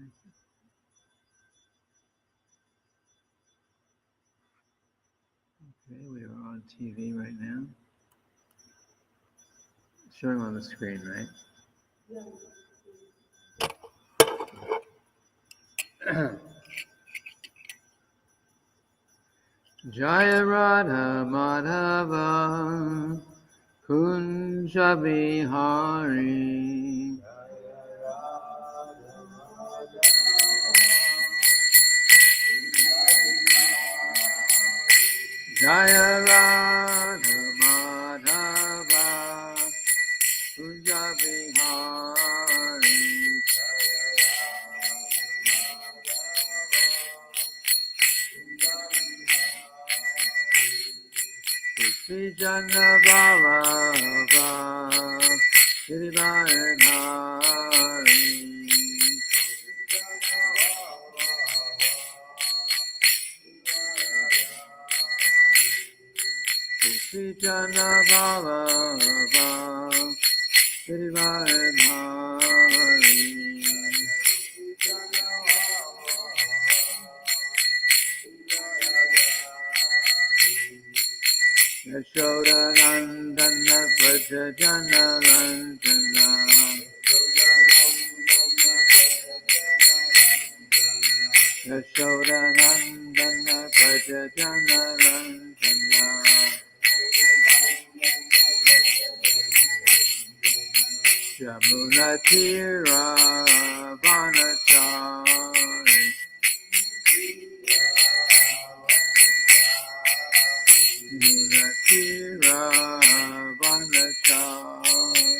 Okay, we are on TV right now. Showing on the screen, right? Jaya Radha Madhava Kunja Bihari Jaya Radha Madhava Kunja Bihari Krishna Jana Baba Srimad-bhagavatam Srimad-bhagavatam Yashodanandana Prajajana Randana Yashodanandana Prajajana Randana Yamuna Tira Vanachari Yamuna Tira Vanachari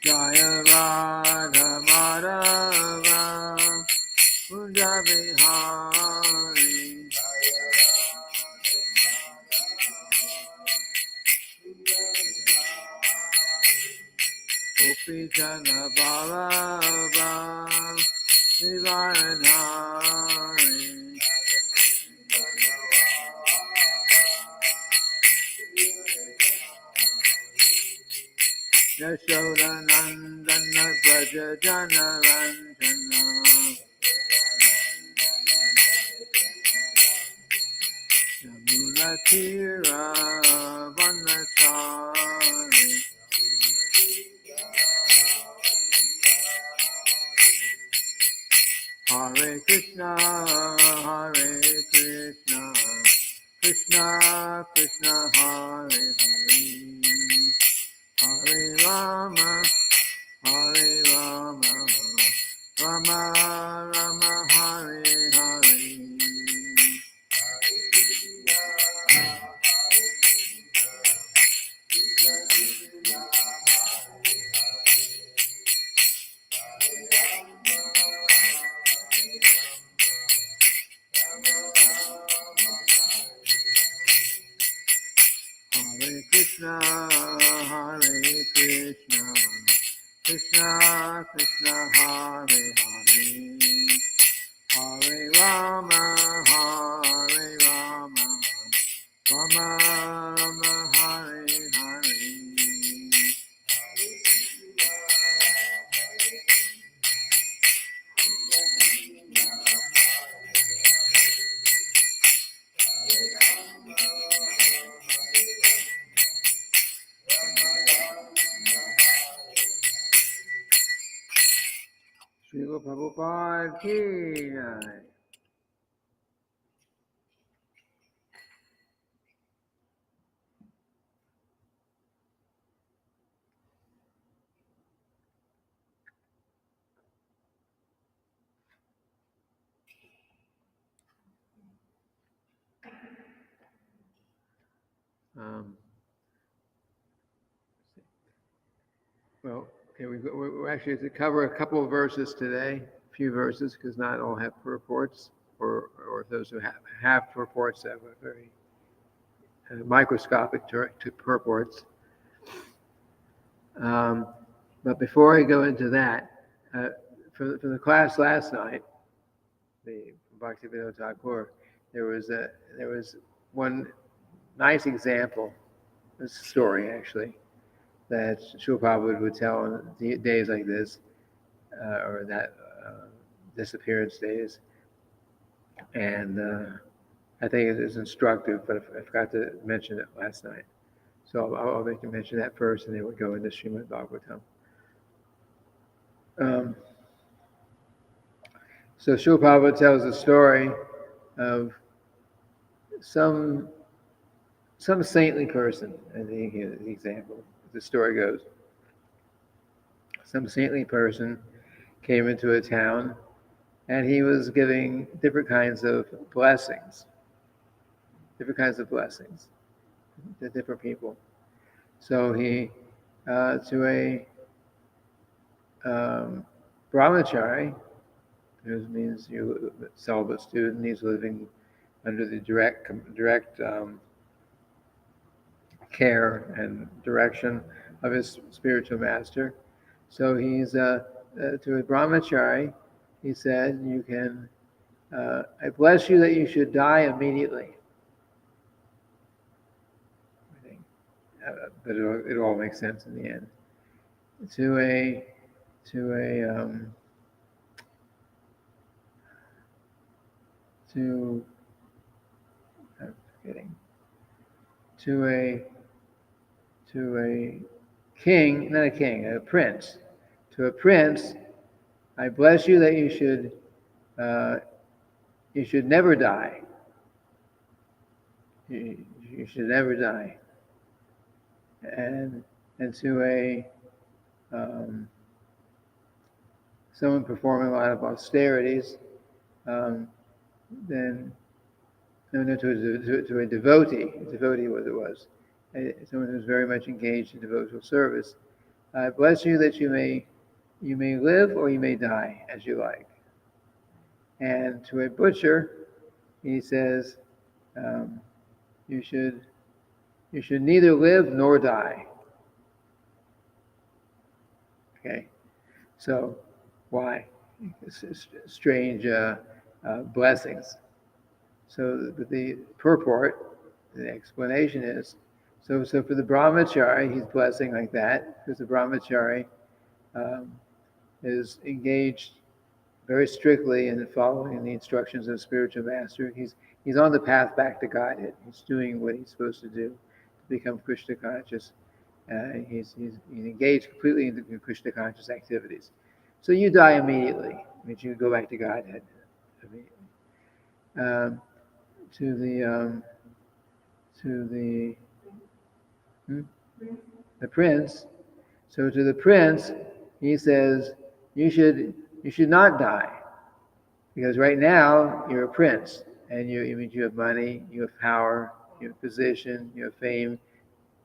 Jaya Radha Madhava Kunja Bihari Gopi Jana Ballabha Nivaranari Yashodanandana Prajajana Randana Yamuna Tira Vanachari Hare Krishna, Hare Krishna, Krishna Krishna, Hare Hare, Hare Rama, Hare Rama, Rama Rama, Hare Hare. Hare Krishna, Hare Krishna, Krishna Krishna, Hare Hare, Hare Rama, Hare Rama, Rama Rama, Hare Hare. Srila Prabhupada ki jai. Well, okay, we're actually to cover a couple of verses today, a few verses, because not all have purports, or those who have purports have a very microscopic to purports. But before I go into that, for the class last night, the Bhaktivinoda Thakur, there was one nice example, this story actually, that Srila Prabhupada would tell on days like this, or that disappearance days. And I think it is instructive, but I forgot to mention it last night. So I'll make you mention that first, and then we'll go into Srimad-bhagavatam. So Srila Prabhupada tells a story of some saintly person. I think the example. The story goes: some saintly person came into a town, and he was giving different kinds of blessings to different people. So he, to a brahmachari, which means you celibate student, he's living under the direct care and direction of his spiritual master. So he's to a brahmachari, he said, "You can. I bless you that you should die immediately." But it all makes sense in the end. To a I'm forgetting. To a king, not a king, a prince. To a prince, I bless you that you should never die. You should never die. And to a someone performing a lot of austerities, then to a devotee. A devotee was it was. Someone who's very much engaged in devotional service. I bless you that you may live or you may die as you like. And to a butcher, he says, you should neither live nor die. Okay, so why? Strange blessings. So the purport, the explanation is, so for the brahmachari, he's blessing like that because the brahmachari is engaged very strictly in following the instructions of the spiritual master. He's on the path back to Godhead. He's doing what he's supposed to do to become Krishna conscious. He's engaged completely in Krishna conscious activities. So you die immediately, means you go back to Godhead immediately. The prince. So to the prince, he says, you should not die, because right now you're a prince, and you have money, you have power, you have position, you have fame,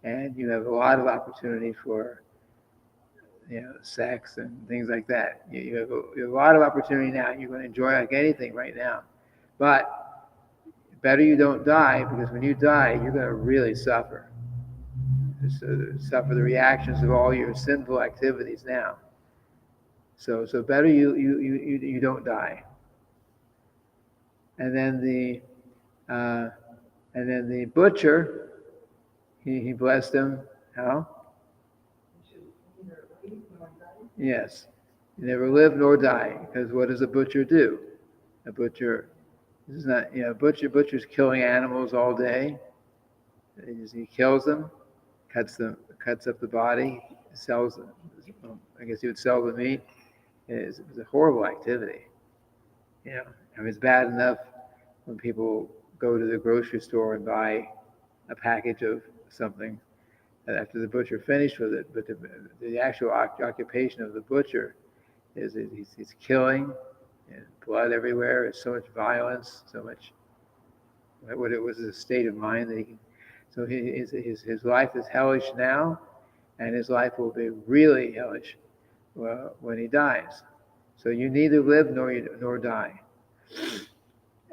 and you have a lot of opportunity for sex and things like that. You have a lot of opportunity now. You're going to enjoy like anything right now, but better you don't die, because when you die, you're going to really suffer. Suffer the reactions of all your sinful activities now. So better you don't die. And then the butcher, he blessed him. How? Yes, you never live nor die, because what does a butcher do? A butcher, this is not butcher's killing animals all day. He kills them, cuts up the body, sells them. I guess he would sell the meat. It was a horrible activity. It's bad enough when people go to the grocery store and buy a package of something after the butcher finished with it, but the actual occupation of the butcher is he's killing, and blood everywhere. There's so much violence, so much. What it was a state of mind that his life is hellish now, and his life will be really hellish when he dies. So you neither live nor die.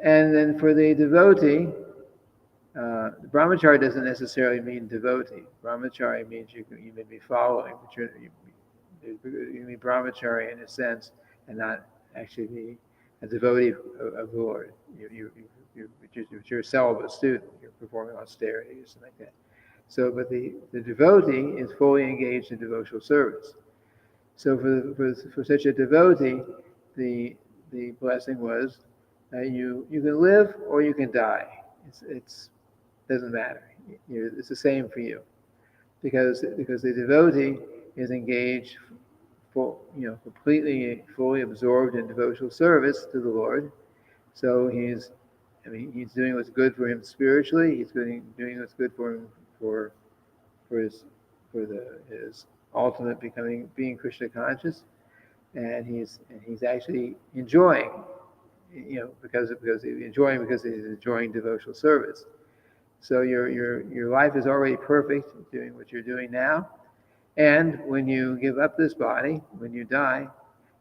And then for the devotee, the brahmachari doesn't necessarily mean devotee. Brahmachari means you may be following, but you mean brahmachari in a sense, and not actually be a devotee of the Lord. You're a celibate student. You're performing austerities and like that. So, but the devotee is fully engaged in devotional service. So for such a devotee, the blessing was that you can live or you can die. It's doesn't matter. It's the same for you because the devotee is engaged, completely fully absorbed in devotional service to the Lord. So he's doing what's good for him spiritually. He's doing what's good for him for for his his ultimate being Krishna conscious, and he's actually enjoying, because he's enjoying devotional service. So your life is already perfect doing what you're doing now, and when you give up this body, when you die,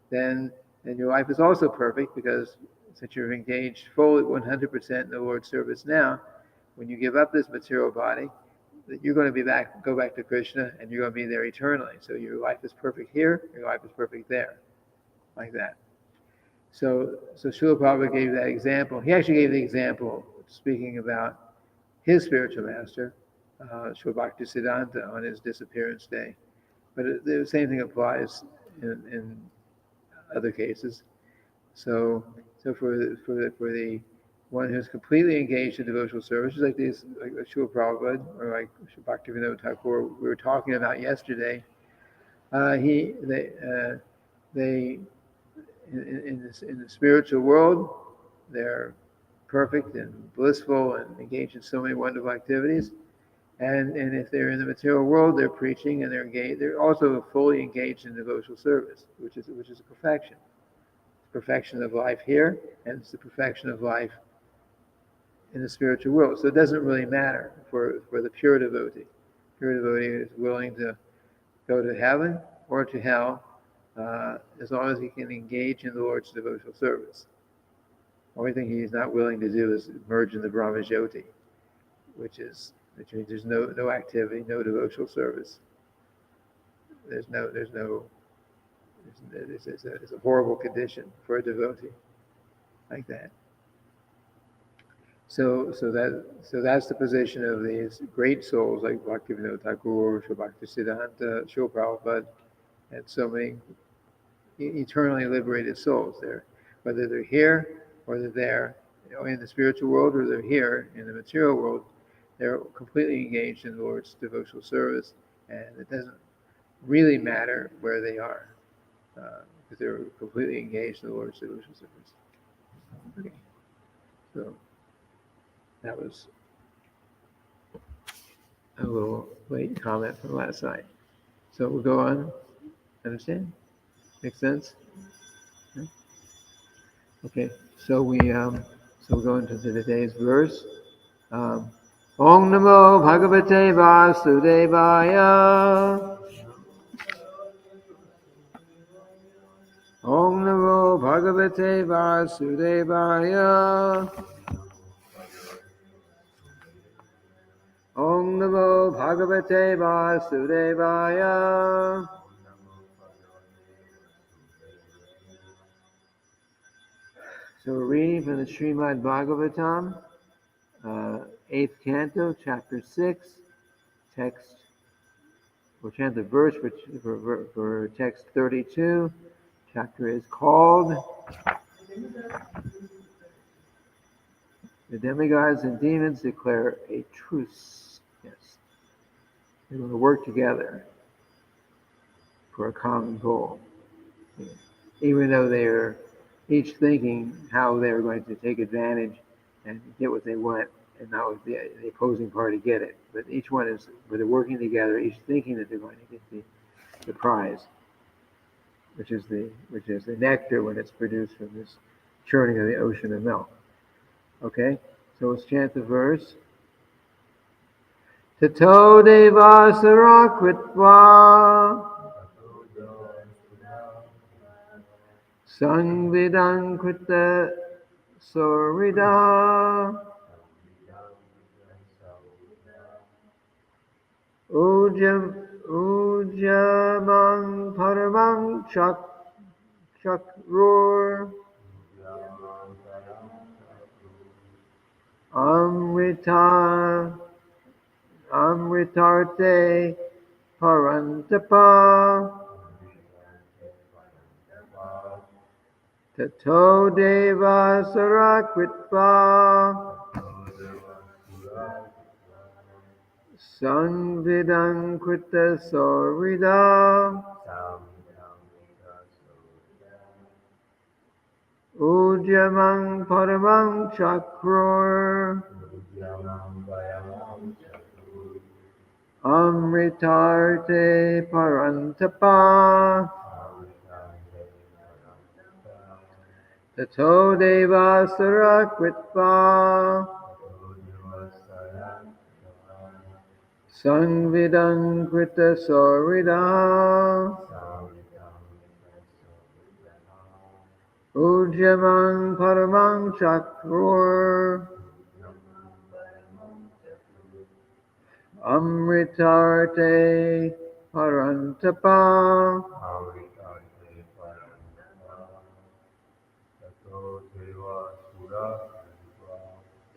then your life is also perfect because since you're engaged fully 100% in the Lord's service now, when you give up this material body, that you're going to go back to Krishna, and you're going to be there eternally. So your life is perfect here, your life is perfect there, like that. So Srila Prabhupada gave that example. He actually gave the example speaking about his spiritual master, Srila Bhaktisiddhanta, on his disappearance day. But the same thing applies in other cases. So for the one who's completely engaged in devotional service, like Srila Prabhupada or like Bhaktivinoda Thakur we were talking about yesterday, they in the spiritual world, they're perfect and blissful and engaged in so many wonderful activities. And if they're in the material world, they're preaching and they're engaged. They're also fully engaged in devotional service, which is a perfection. It's perfection of life here, and it's the perfection of life in the spiritual world. So it doesn't really matter for the pure devotee. Pure devotee is willing to go to heaven or to hell, as long as he can engage in the Lord's devotional service. The only thing he's not willing to do is merge in the Brahma Jyoti, which means there's no activity, no devotional service. It's a horrible condition for a devotee, like that. So that's the position of these great souls like Bhaktivinoda Thakur, Srila Bhaktisiddhanta, Srila Prabhupada, and so many eternally liberated souls there, whether they're here or they're there, in the spiritual world, or they're here in the material world. They're completely engaged in the Lord's devotional service, and it doesn't really matter where they are, because they're completely engaged in the Lord's devotional service. Okay, so that was a little late comment from last night. So we'll go on. Understand? Makes sense? Okay. So we'll go into today's verse. Om Namo Bhagavate Vasudevaya. Om Namo Bhagavate Vasudevaya. Om Namo Bhagavate Vasudevaya. So we're reading from the Srimad-bhagavatam, 8th Canto, Chapter 6, text. We'll chant the verse for text 32. Chapter is called The Demigods and Demons Declare a Truce. Yes. They're going to work together for a common goal. Even though they're each thinking how they're going to take advantage and get what they want, and not let the opposing party get it. But each one is, they're working together, each thinking that they're going to get the prize, which is the nectar when it's produced from this churning of the ocean of milk. Okay, so let's chant the verse. Tato devasara kritva Sangvidam krita sorida ujamang paramang chakrur amrita Amritarte Parantapa Tato Deva Sarakritva Sangvidam Krita Sorida Ujjamang Paramang Chakrur Amritarte Parantapa Tato Deva Sarakritva Sangvidam Krita Sorida Ujjamang Paramang Chakrur Amritarte Parantapa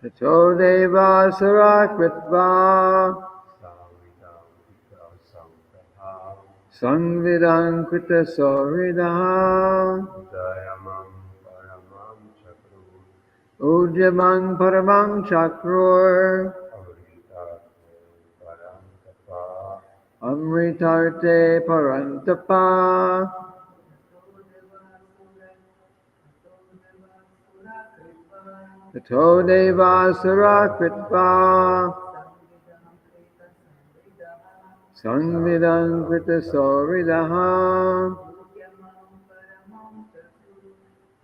Tato Deva Sarakritva Sangvidam Krita Sorida Ujjamang Paramang Chakrur Amritarte Parantapa Tato Deva Sarakritva Sangvidam Krita Soridaha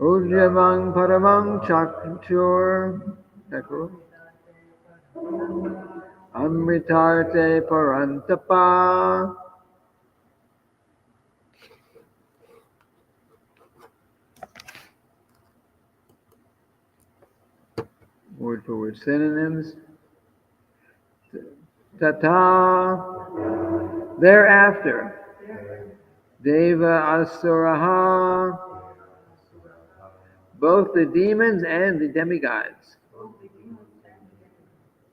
Ujjamang Paramang Chakrur Amritarte Parantapa. Word for word synonyms. Tata, thereafter. Deva Asuraha, both the demons and the demigods.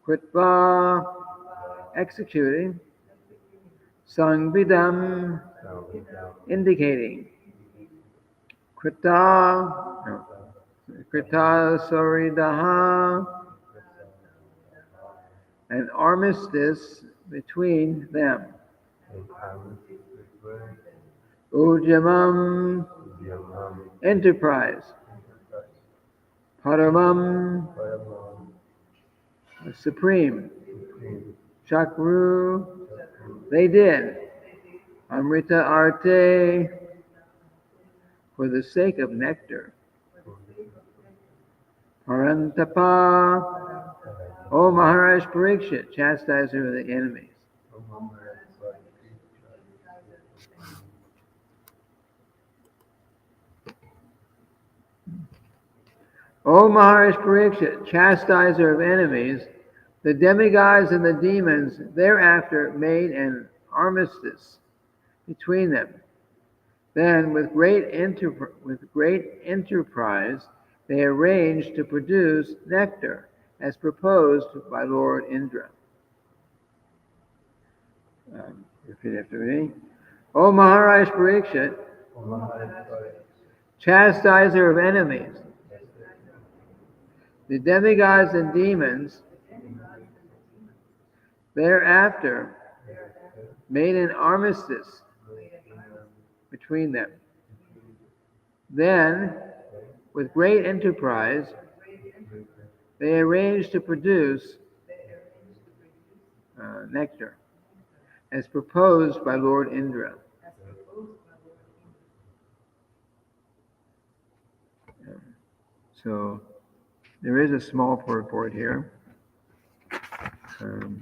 Kritva, executing. Sangvidam, indicating. Krita Soridaha, an armistice between them. Ujjamam, enterprise. Paramam, supreme. Chakru, they did. Amrita Arte, for the sake of nectar. Parantapa, O Maharaj Parikshit, chastiser of the enemies. O Maharaj Parikshit, chastiser of enemies, the demigods and the demons thereafter made an armistice between them. Then, with great enterprise, they arranged to produce nectar, as proposed by Lord Indra. Repeat after me. O Maharaj Parikshit, chastiser of enemies, the demigods and demons thereafter made an armistice between them. Then, with great enterprise, they arranged to produce nectar, as proposed by Lord Indra. So, there is a small purport here. Srila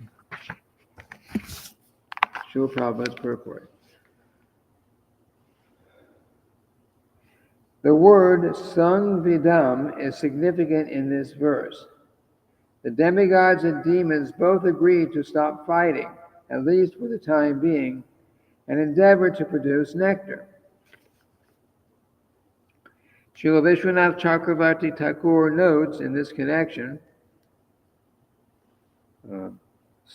Prabhupada's purport. The word Sangvidam is significant in this verse. The demigods and demons both agreed to stop fighting, at least for the time being, and endeavor to produce nectar. Srila Vishwanath Chakravarti Thakur notes in this connection,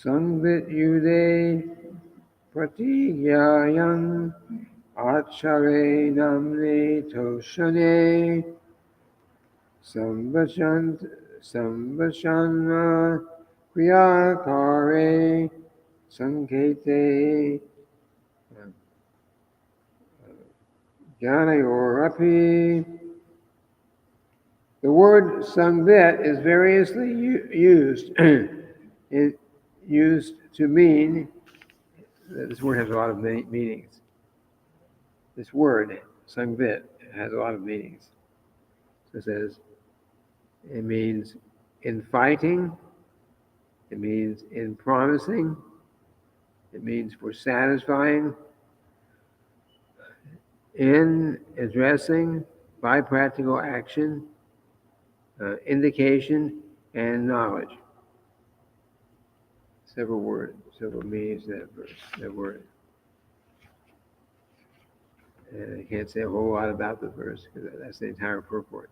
Sangvit yude pratigyayan achare namne toshane sambhashana kriyakare sankete jnanayorapi. The word sangvit is variously used. It used to mean, this word has a lot of meanings. This word, sangvit, has a lot of meanings. So it says, it means in fighting, it means in promising, it means for satisfying, in addressing, by practical action, indication, and knowledge. Several words, several meanings to that verse, that word. And I can't say a whole lot about the verse because that's the entire purport.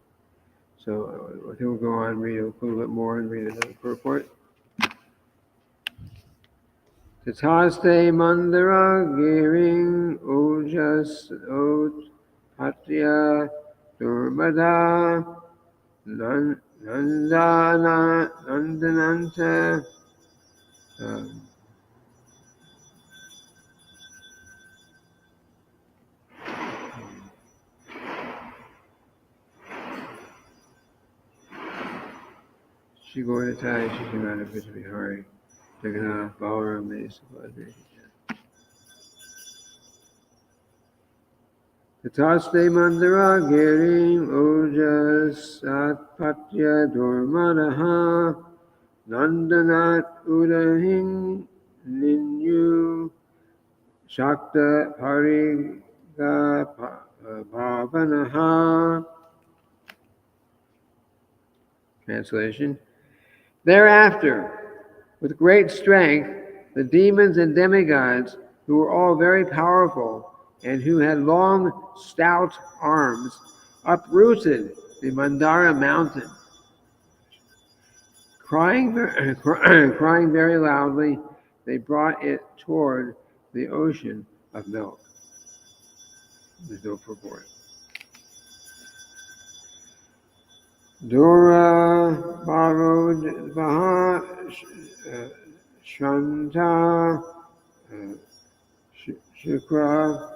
So I think we'll go on, read a little bit more and read another purport. Tataste mandara giring ojas ot patya durmada nandananta Shigortai Shishimana Vishvihari Jagannath Balaram Mesavadri. Tataste mandara giring ojas atpatya durmadaha nandanat udahing ninyu shakta pariga bhavanaha. Translation. Thereafter, with great strength, the demons and demigods, who were all very powerful and who had long, stout arms, uprooted the Mandara mountain. Crying very loudly, they brought it toward the ocean of milk. There's no purport. Dura Barod Baha Shanta Shukra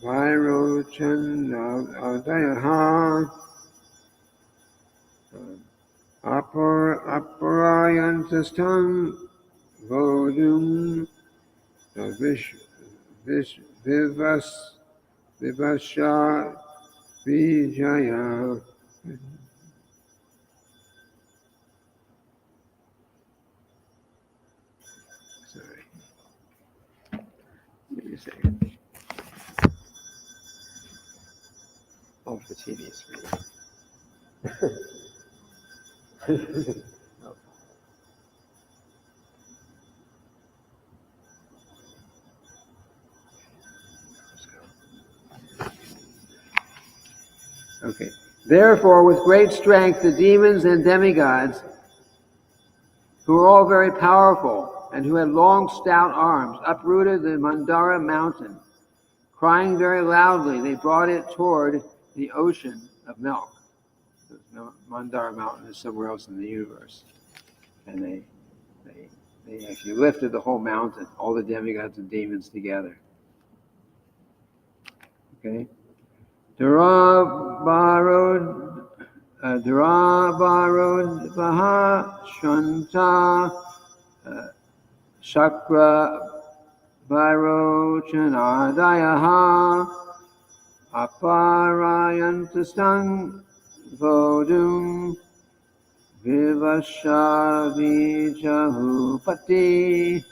Vairochan Adayaha Aparayantastam Vodum Vivasha Vijaya. Sorry. Give me a second. Off the TV screen. Okay. Therefore, with great strength, the demons and demigods, who were all very powerful and who had long, stout arms, uprooted the Mandara mountain. Crying very loudly, they brought it toward the ocean of milk. The Mandara mountain is somewhere else in the universe. And they actually lifted the whole mountain, all the demigods and demons together. Okay? Durabarod Baha Shanta Shakra Vairochanadayaha Aparayantastam Vodum Vivashavijahupati.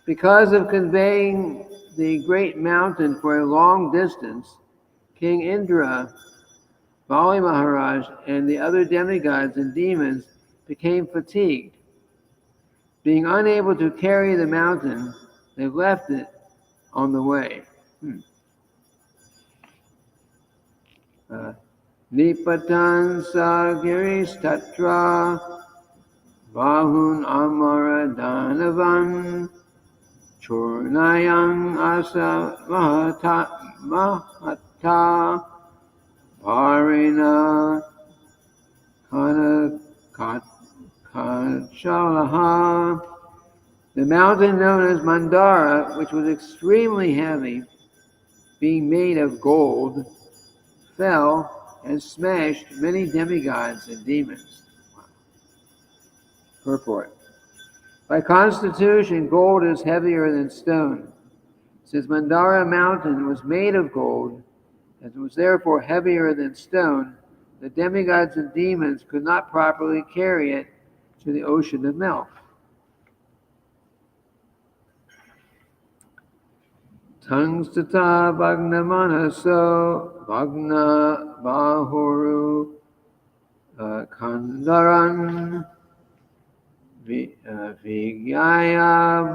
Because of conveying the great mountain for a long distance, King Indra, Bali Maharaj, and the other demigods and demons became fatigued. Being unable to carry the mountain, they left it on the way. Nipatan Sagiris Tatra Bahun Amara Danavan Churnayang Asa Mahata Parina Kanachalaha. The mountain known as Mandara, which was extremely heavy, being made of gold, fell and smashed many demigods and demons. Purport. By constitution, gold is heavier than stone. Since Mandara mountain was made of gold, and was therefore heavier than stone, the demigods and demons could not properly carry it to the ocean of milk. Tangstata Bhagna Manaso Bhagna Bahuru Kandaran Vigyaya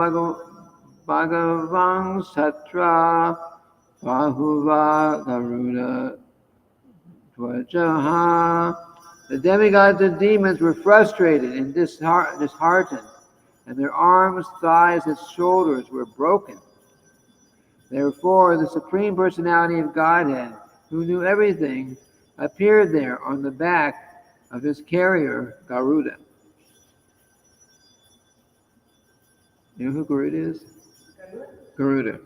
Bhagavang Satra Bahuva Garuda Dvajaha. The demigods and demons were frustrated and disheartened, and their arms, thighs, and shoulders were broken. Therefore, the Supreme Personality of Godhead, who knew everything, appeared there on the back of his carrier, Garuda. You know who Garuda is? Garuda.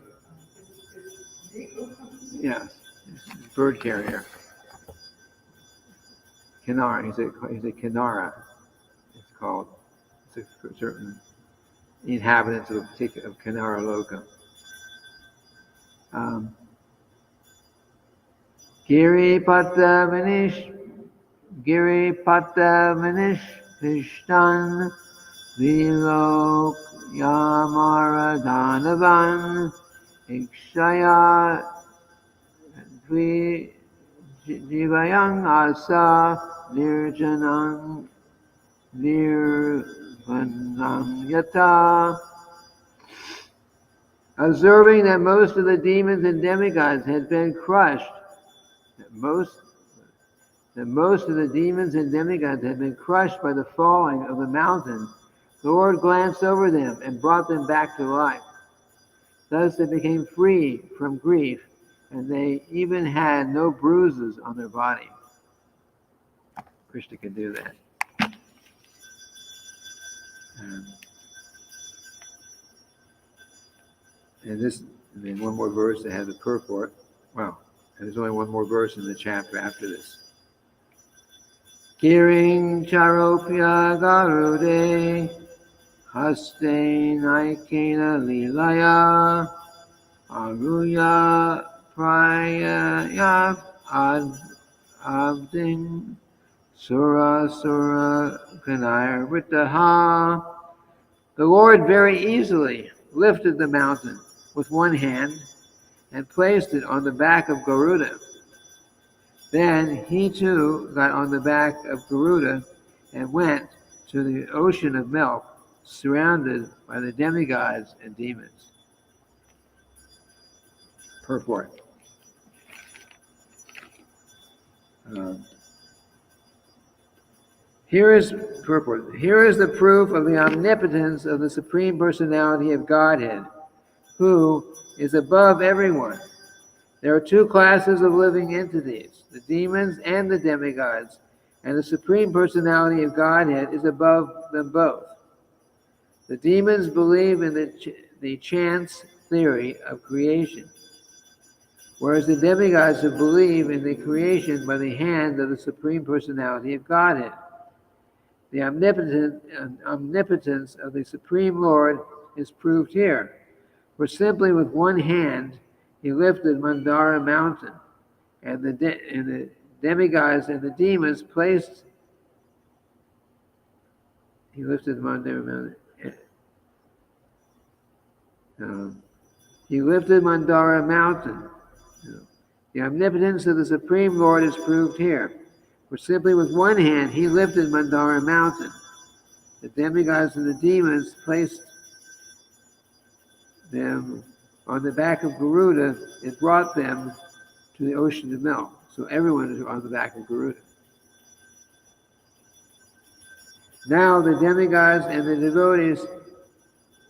Yes, bird carrier. Kinara, he's a Kinara. It's called. It's a certain inhabitants of Kinara Loka. Giripata Manish Krishnan Vilok Yamara Danavan Ikshaya Jivayang Asa Nirjanang Nirvanang Yata. Observing that most of the demons and demigods had been crushed, that most of the demons and demigods had been crushed by the falling of the mountain, the Lord glanced over them and brought them back to life. Thus they became free from grief, and they even had no bruises on their body. Krishna could do that. And then one more verse that has a purport. Well, there's only one more verse in the chapter after this. Kiring charopya garude haste naikena lilaya aruya praya abdin sura kanaya ritaha. The Lord very easily lifted the mountain with one hand and placed it on the back of Garuda. Then he too got on the back of Garuda and went to the ocean of milk, surrounded by the demigods and demons. Purport. Here is the proof of the omnipotence of the Supreme Personality of Godhead, who is above everyone. There are two classes of living entities, the demons and the demigods, and the Supreme Personality of Godhead is above them both. The demons believe in the chance theory of creation, whereas the demigods believe in the creation by the hand of the Supreme Personality of Godhead. The omnipotence of the Supreme Lord is proved here, for simply with one hand he lifted Mandara mountain, and the demigods and the demons placed. He lifted Mandara mountain. He lifted Mandara mountain. The omnipotence of the Supreme Lord is proved here, for simply with one hand he lifted Mandara mountain. The demigods and the demons placed them on the back of Garuda. It brought them to the ocean of milk. So everyone is on the back of Garuda. Now the demigods and the devotees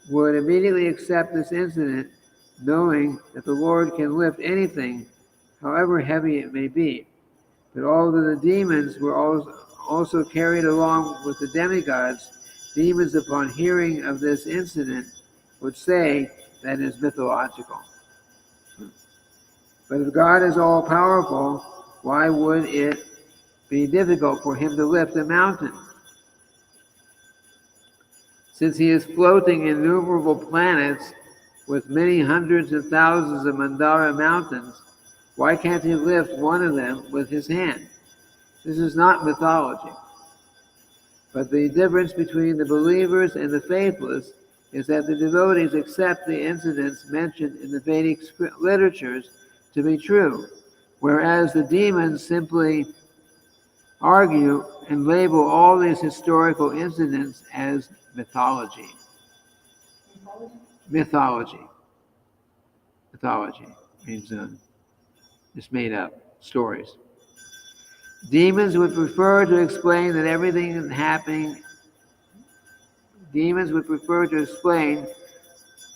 would immediately accept this incident, knowing that the Lord can lift anything, however heavy it may be. But although the demons were also carried along with the demigods, demons, upon hearing of this incident, would say that it is mythological. But if God is all-powerful, why would it be difficult for him to lift a mountain? Since he is floating innumerable planets with many hundreds and thousands of Mandara mountains, why can't he lift one of them with his hand? This is not mythology. But the difference between the believers and the faithless is that the devotees accept the incidents mentioned in the Vedic literatures to be true, whereas the demons simply argue and label all these historical incidents as mythology. Mythology means just made up stories. Demons would prefer to explain that everything is happening. Demons would prefer to explain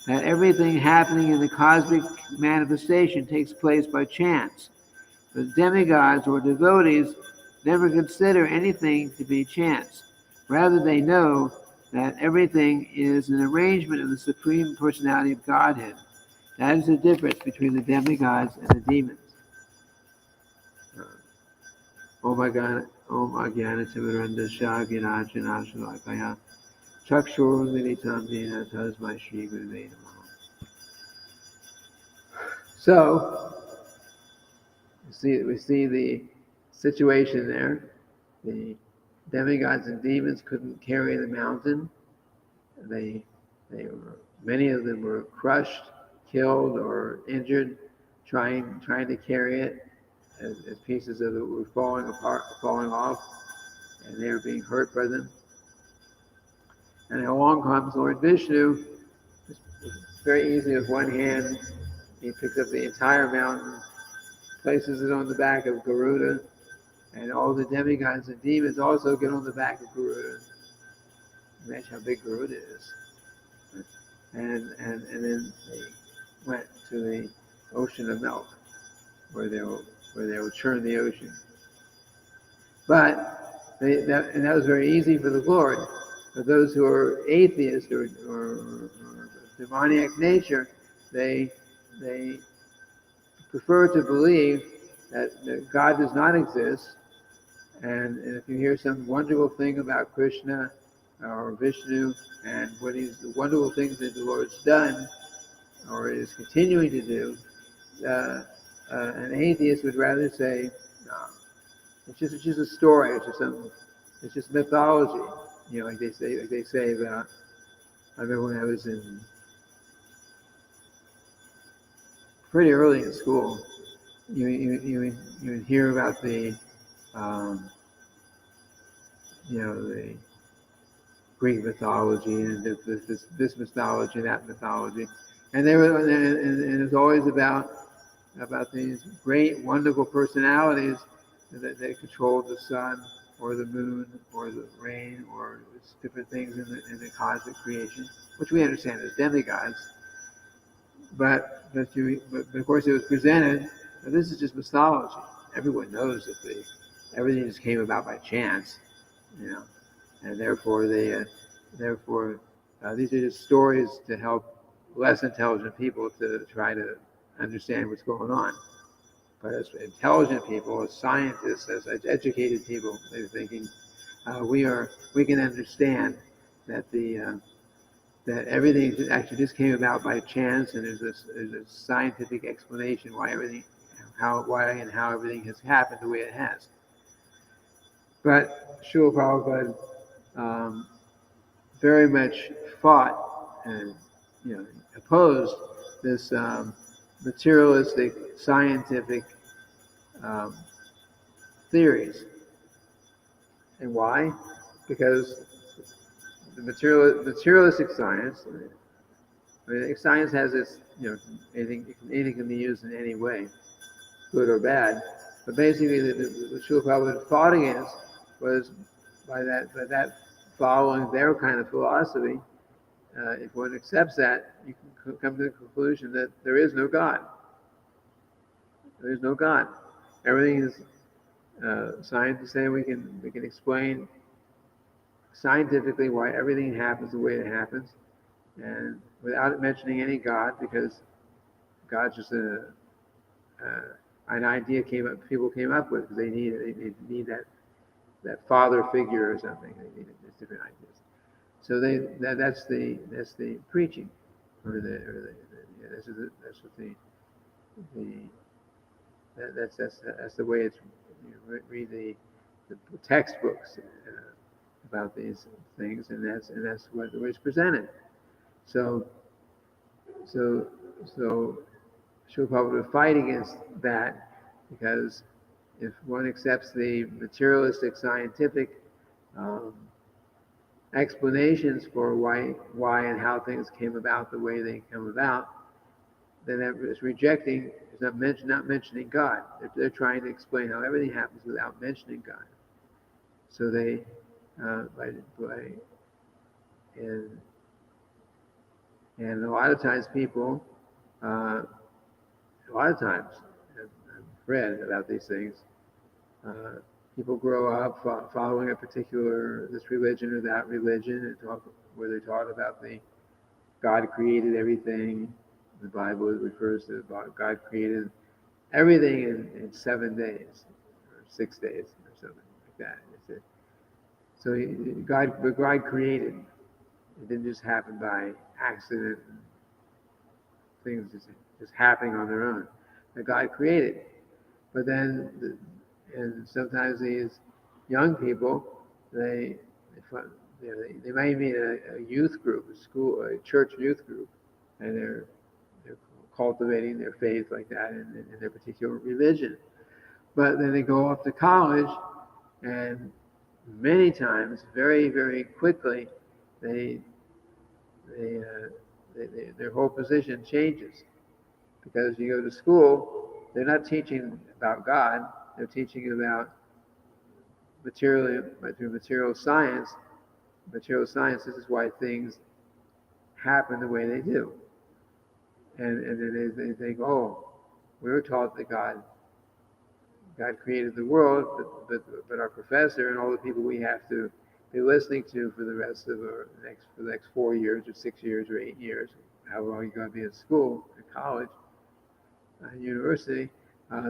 that everything happening in the cosmic manifestation takes place by chance. The demigods or devotees never consider anything to be chance. Rather, they know that everything is an arrangement of the Supreme Personality of Godhead. That is the difference between the demigods and the demons. Om Ajnana Timirandasya Gnana Shalakaya Chakshur Militam Dena Tasmai Shri Gurave Namaha. So, we see the situation there. The demigods and demons couldn't carry the mountain. Many of them were crushed, killed, or injured trying to carry it, as pieces of it were falling off, and they were being hurt by them. And along comes Lord Vishnu. It's very easy with one hand. He picks up the entire mountain, places it on the back of Garuda, and all the demigods and demons also get on the back of Garuda. Imagine how big Garuda is. And then they went to the ocean of milk, where they will churn the ocean. But that was very easy for the Lord. For those who are atheists or demoniac nature, they prefer to believe that God does not exist. And if you hear some wonderful thing about Krishna or Vishnu and the wonderful things that the Lord's done or is continuing to do, an atheist would rather say, no, it's just a story. It's just mythology. Like they say about. I remember when I was pretty early in school, you would hear about the Greek mythology and this mythology, that mythology, and it was always about these great, wonderful personalities that controlled the sun or the moon or the rain or different things in the cosmic creation, which we understand as demigods. But of course it was presented that this is just mythology. Everyone knows that everything just came about by chance, and therefore these are just stories to help less intelligent people to try to understand what's going on. But as intelligent people, as scientists, as educated people, they're thinking we can understand that that everything actually just came about by chance, and there's a scientific explanation why and how everything has happened the way it has. But Srila Prabhupada very much fought and opposed this materialistic scientific theories. And why? Because the materialistic science, science has this, anything can be used in any way, good or bad. But basically, what Srila Prabhupada fought against was by that following their kind of philosophy, if one accepts that, you can come to the conclusion that there is no God. There is no God. Everything is scientists say we can explain scientifically why everything happens the way it happens, and without mentioning any God, because God's just an idea people came up with because they need that father figure or something. They need different ideas. So that's the preaching, or that's the way it's. Read the textbooks about these things, and that's what the way it's presented. So Srila Prabhupada would fight against that, because if one accepts the materialistic scientific explanations for why and how things came about the way they come about, then it's rejecting, it's not mentioning God. They're trying to explain how everything happens without mentioning God. So they, and a lot of times people, I've read about these things, people grow up following a particular, this religion or that religion, where they're taught about God created everything. The Bible refers to God created everything in 7 days, or 6 days, or something like that. So God created. It didn't just happen by accident. Things just happening on their own. That God created. But then, and sometimes these young people, they might be in a youth group, a church youth group, and they're cultivating their faith like that in their particular religion. But then they go off to college, and many times, very, very quickly, their whole position changes. Because you go to school, they're not teaching about God, they're teaching about material science. Material science, this is why things happen the way they do. And then they think, oh, we were taught that God created the world, but our professor and all the people we have to be listening to for the rest of the next 4 years or 6 years or 8 years, however long you're going to be at school, at college, university,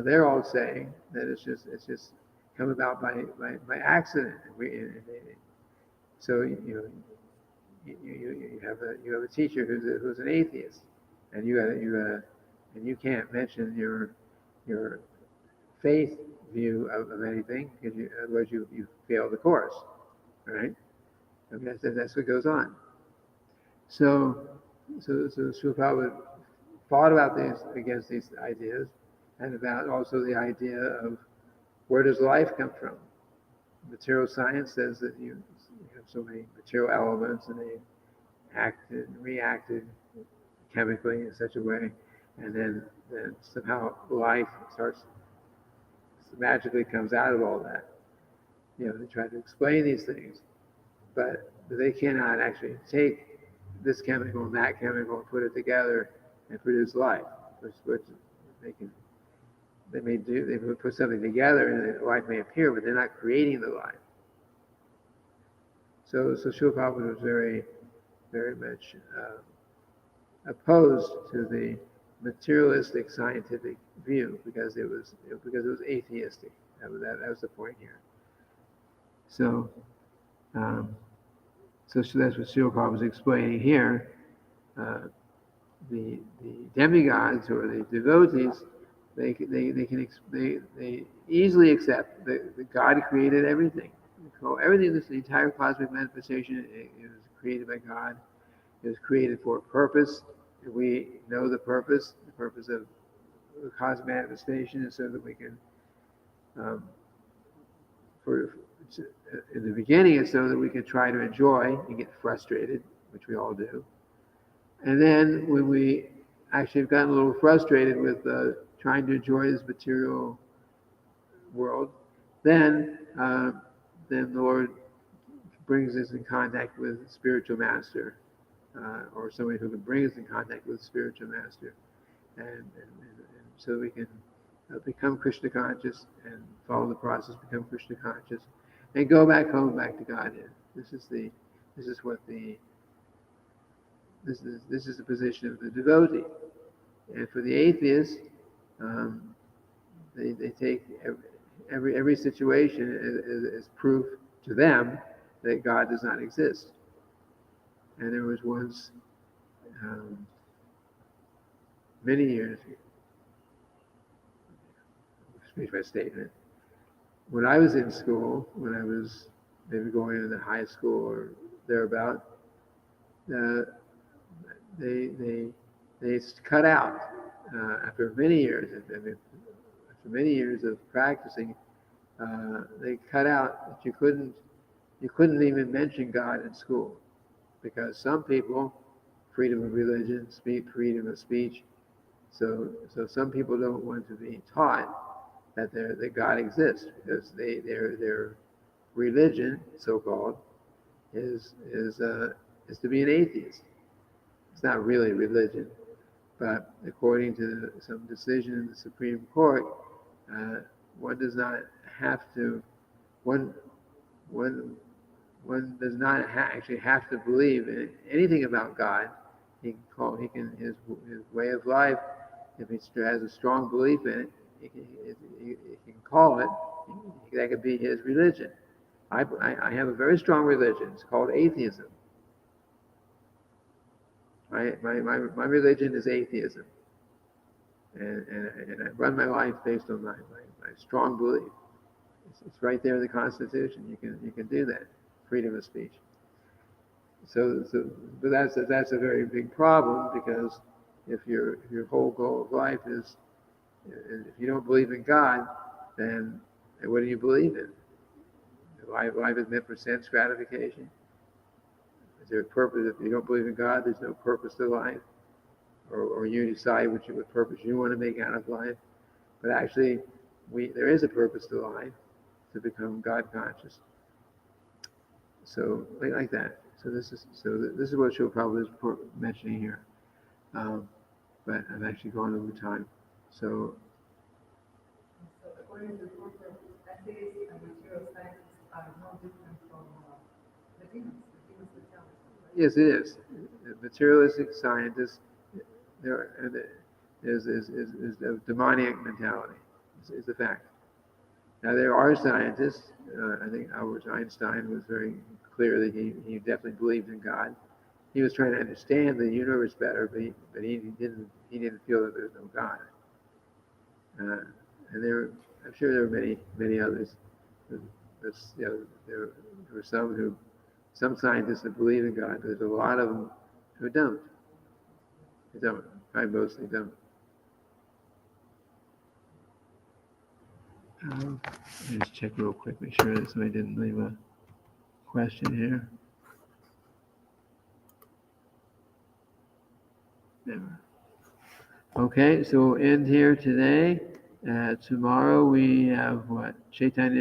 they're all saying that it's just come about by accident. So you have a teacher who's an atheist, and you can't mention your faith view of anything, because otherwise you fail the course, right? I mean, that's what goes on. So Srila Prabhupada fought against these ideas, and about also the idea of where does life come from. Material science says that you have so many material elements, and they acted and reacted chemically in such a way, and then somehow life magically comes out of all that. They try to explain these things, but they cannot actually take this chemical and that chemical and put it together and produce life. Which they may put something together and life may appear, but they're not creating the life. So Srila Prabhupada was very, very much opposed to the materialistic scientific view, because it was atheistic. That was the point here. So that's what Srila Prabhupada was explaining here. The demigods, or the devotees, they easily accept that God created everything. Everything, the entire cosmic manifestation, it was created by God. It was created for a purpose. We know the purpose. The purpose of the cosmic manifestation is so that we can, in the beginning, it's so that we can try to enjoy and get frustrated, which we all do. And then when we actually have gotten a little frustrated with trying to enjoy this material world, then the Lord brings us in contact with a spiritual master, or somebody who can bring us in contact with a spiritual master, and so we can become Krishna conscious and follow the process, become Krishna conscious, and go back home, back to Godhead. This is the position of the devotee. And for the atheist, they take every situation as proof to them that God does not exist. And there was once, many years, excuse my statement, when I was in school, when I was maybe going into high school or thereabout, they cut out after many years. After many years of practicing, they cut out that you couldn't even mention God in school, because some people, freedom of religion, freedom of speech, so some people don't want to be taught that God exists, because their religion, so-called, is to be an atheist. It's not really religion, but according to some decision in the Supreme Court, one does not have to one does not actually have to believe in anything about God. His way of life, if he has a strong belief in it, he can call it, that could be his religion. I have a very strong religion. It's called atheism. My religion is atheism, and I run my life based on my strong belief. It's right there in the Constitution. You can do that, freedom of speech. But that's a very big problem, because if your whole goal of life is, if you don't believe in God, then what do you believe in? Life is meant for sense gratification. Is there a purpose? If you don't believe in God, there's no purpose to life, or you decide what purpose you want to make out of life. But actually, there is a purpose to life, to become God conscious. So like that. So this is what Srila Prabhupada is mentioning here. But I've actually gone over time. So according to the book, atheists and material scientists are no different from the demons. The demons will tell us. Right? Yes, it is. The materialistic scientists, is a demoniac mentality. Is the fact. Now there are scientists. I think Albert Einstein was very clear that he definitely believed in God. He was trying to understand the universe better, but he didn't feel that there's no God. And I'm sure there were many others. There were some scientists that believe in God, but there's a lot of them who don't. They don't. I mostly don't. Let me just check real quick, make sure that somebody didn't leave a question here. Never. Okay, so we'll end here today. Tomorrow we have what? Chaitanya